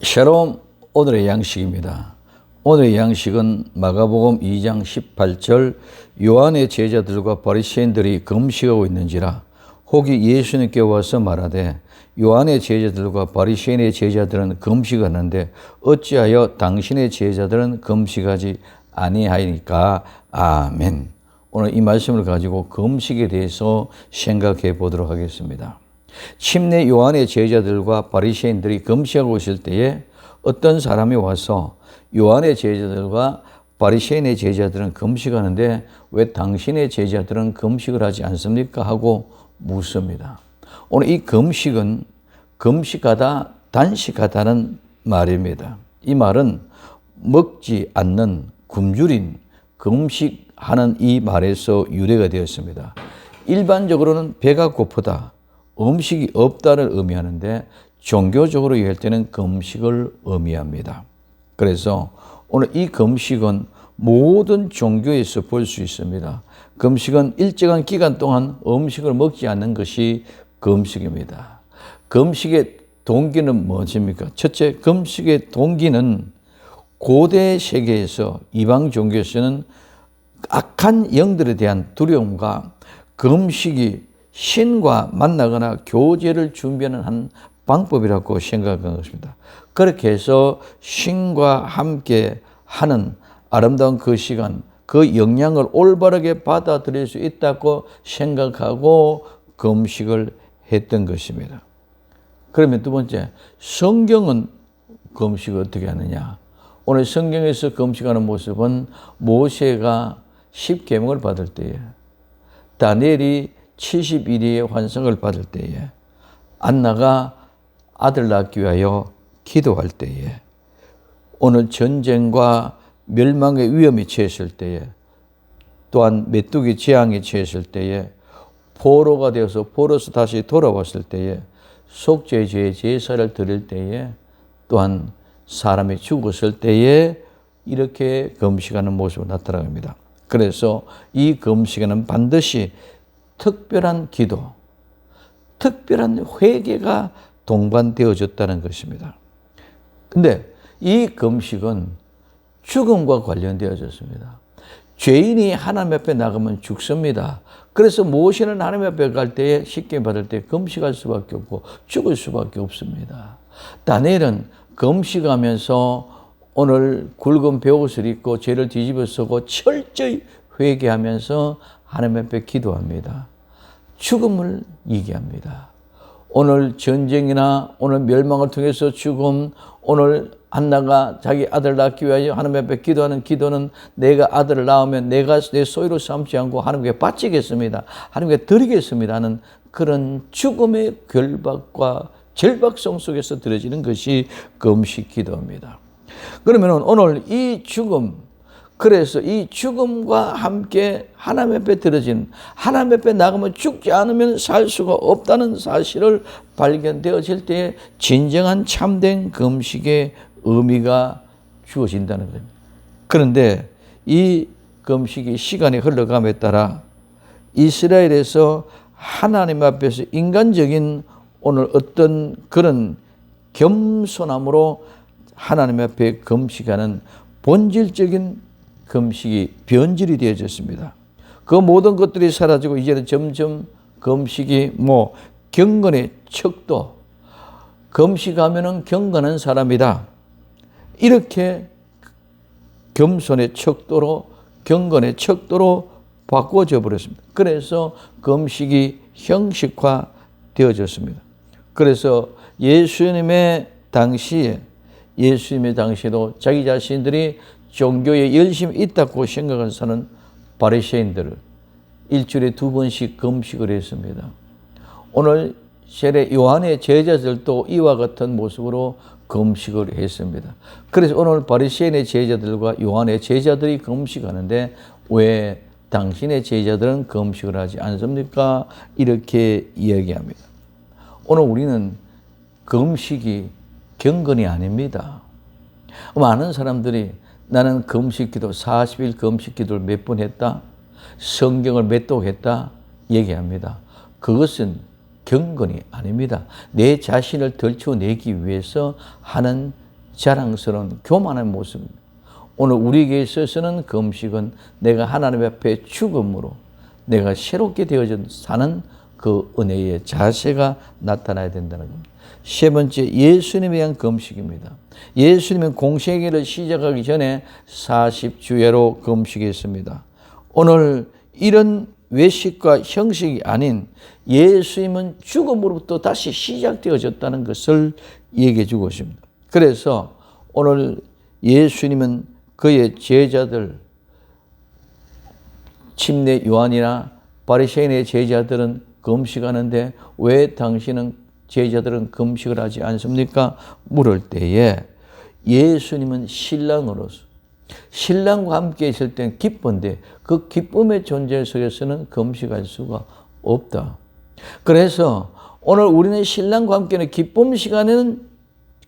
샬롬. 오늘의 양식입니다. 오늘의 양식은 마가복음 2장 18절 요한의 제자들과 바리새인들이 금식하고 있는지라 혹이 예수님께 와서 말하되 요한의 제자들과 바리새인의 제자들은 금식하는데 어찌하여 당신의 제자들은 금식하지 아니하니까. 아멘. 오늘 이 말씀을 가지고 금식에 대해서 생각해 보도록 하겠습니다. 침례 요한의 제자들과 바리새인들이 금식하고 있을 때에 어떤 사람이 와서 요한의 제자들과 바리새인의 제자들은 금식하는데 왜 당신의 제자들은 금식을 하지 않습니까? 하고 묻습니다. 오늘 이 금식은 금식하다, 단식하다는 말입니다. 이 말은 먹지 않는, 굶주린, 금식하는 이 말에서 유래가 되었습니다. 일반적으로는 배가 고프다, 음식이 없다를 의미하는데 종교적으로 얘기할 때는 금식을 의미합니다. 그래서 오늘 이 금식은 모든 종교에서 볼 수 있습니다. 금식은 일정한 기간 동안 음식을 먹지 않는 것이 금식입니다. 금식의 동기는 무엇입니까? 첫째, 금식의 동기는 고대 세계에서 이방 종교에서는 악한 영들에 대한 두려움과 금식이 신과 만나거나 교제를 준비하는 한 방법이라고 생각한 것입니다. 그렇게 해서 신과 함께 하는 아름다운 그 시간, 그 영향을 올바르게 받아들일 수 있다고 생각하고 금식을 했던 것입니다. 그러면 두 번째, 성경은 금식을 어떻게 하느냐? 오늘 성경에서 금식하는 모습은 모세가 10계명을 받을 때에, 다니엘이 70일의 환상을 받을 때에, 안나가 아들 낳기 위하여 기도할 때에, 오늘 전쟁과 멸망의 위험이 처했을 때에, 또한 메뚜기 재앙이 처했을 때에, 포로가 되어서 포로에서 다시 돌아왔을 때에, 속죄제의 제사를 드릴 때에, 또한 사람이 죽었을 때에 이렇게 금식하는 모습으로 나타납니다. 그래서 이 금식에는 반드시 특별한 기도, 특별한 회개가 동반되어졌다는 것입니다. 근데 이 금식은 죽음과 관련되어졌습니다. 죄인이 하나님 앞에 나가면 죽습니다. 그래서 모세는 하나님 앞에 갈 때에 십계명 받을 때 금식할 수밖에 없고 죽을 수밖에 없습니다. 다니엘은 금식하면서 오늘 굵은 베옷을 입고 죄를 뒤집어 쓰고 철저히 회개하면서 하나님 앞에 기도합니다. 죽음을 이기합니다. 오늘 전쟁이나 오늘 멸망을 통해서 죽음, 오늘 한나가 자기 아들 낳기 위하여 하나님 앞에 기도하는 기도는 내가 아들을 낳으면 내가 내 소유로 삼지 않고 하나님께 바치겠습니다. 하나님께 드리겠습니다 하는 그런 죽음의 결박과 절박성 속에서 드려지는 것이 금식 기도입니다. 그러면 오늘 이 죽음, 그래서 이 죽음과 함께 하나님 앞에 들어진, 하나님 앞에 나가면 죽지 않으면 살 수가 없다는 사실을 발견되어질 때에 진정한 참된 금식의 의미가 주어진다는 겁니다. 그런데 이 금식이 시간이 흘러감에 따라 이스라엘에서 하나님 앞에서 인간적인 오늘 어떤 그런 겸손함으로 하나님 앞에 금식하는 본질적인 금식이 변질이 되어졌습니다. 그 모든 것들이 사라지고 이제는 점점 금식이 경건의 척도, 금식하면은 경건한 사람이다, 이렇게 겸손의 척도로, 경건의 척도로 바꾸어져 버렸습니다. 그래서 금식이 형식화 되어졌습니다. 그래서 예수님의 당시에도 자기 자신들이 종교에 열심히 있다고 생각하는 사는 바리새인들을 일주일에 2번씩 금식을 했습니다. 오늘 세례 요한의 제자들도 이와 같은 모습으로 금식을 했습니다. 그래서 오늘 바리새인의 제자들과 요한의 제자들이 금식하는데 왜 당신의 제자들은 금식을 하지 않습니까? 이렇게 이야기합니다. 오늘 우리는 금식이 경건이 아닙니다. 많은 사람들이 나는 금식기도 40일 금식기도를 몇 번 했다, 성경을 몇 독 했다 얘기합니다. 그것은 경건이 아닙니다. 내 자신을 덜쳐내기 위해서 하는 자랑스러운 교만한 모습입니다. 오늘 우리에게 있어서는 금식은 내가 하나님 앞에 죽음으로 내가 새롭게 되어져 사는 그 은혜의 자세가 나타나야 된다는 겁니다. 세 번째, 예수님에 대한 금식입니다. 예수님은 공생애를 시작하기 전에 40주야로 금식했습니다. 오늘 이런 외식과 형식이 아닌 예수님은 죽음으로부터 다시 시작되어졌다는 것을 얘기해 주고 있습니다. 그래서 오늘 예수님은 그의 제자들, 침례 요한이나 바리새인의 제자들은 금식하는데 왜 당신은 제자들은 금식을 하지 않습니까? 물을 때에 예수님은 신랑으로서 신랑과 함께 있을 때는 기쁜데 그 기쁨의 존재 속에서는 금식할 수가 없다. 그래서 오늘 우리는 신랑과 함께는 기쁨 시간에는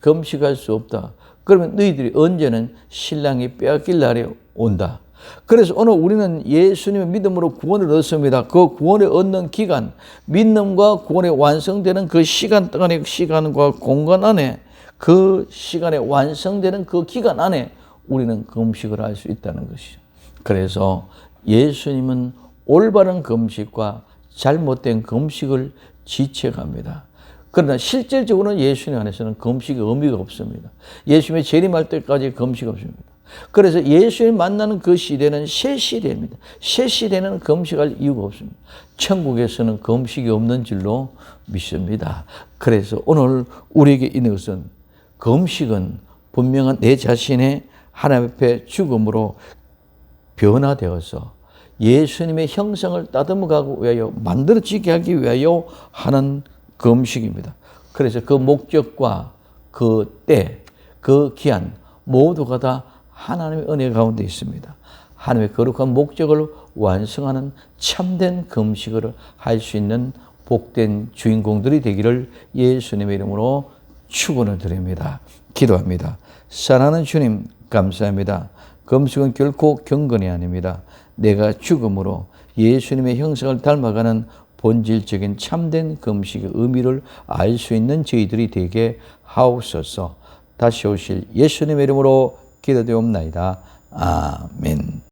금식할 수 없다. 그러면 너희들이 언제는 신랑이 빼앗길 날이 온다. 그래서 오늘 우리는 예수님의 믿음으로 구원을 얻습니다. 그 구원을 얻는 기간, 믿음과 구원이 완성되는 그 시간 동안의 시간과 공간 안에 그 시간에 완성되는 그 기간 안에 우리는 금식을 할 수 있다는 것이죠. 그래서 예수님은 올바른 금식과 잘못된 금식을 지체합니다. 그러나 실질적으로는 예수님 안에서는 금식의 의미가 없습니다. 예수님의 재림할 때까지 금식 없습니다. 그래서 예수님 만나는 그 시대는 새 시대입니다. 새 시대는 금식할 이유가 없습니다. 천국에서는 금식이 없는 줄로 믿습니다. 그래서 오늘 우리에게 있는 것은 금식은 분명한 내 자신의 하나님 앞에 죽음으로 변화되어서 예수님의 형상을 따듬어가기 위하여 만들어지게 하기 위하여 하는 금식입니다. 그래서 그 목적과 그 때, 그 기한 모두가 다 하나님의 은혜 가운데 있습니다. 하나님의 거룩한 목적을 완성하는 참된 금식을 할 수 있는 복된 주인공들이 되기를 예수님의 이름으로 축원을 드립니다. 기도합니다. 사랑하는 주님 감사합니다. 금식은 결코 경건이 아닙니다. 내가 죽음으로 예수님의 형상을 닮아가는 본질적인 참된 금식의 의미를 알 수 있는 저희들이 되게 하옵소서. 다시 오실 예수님의 이름으로 기도되옵나이다. 아멘.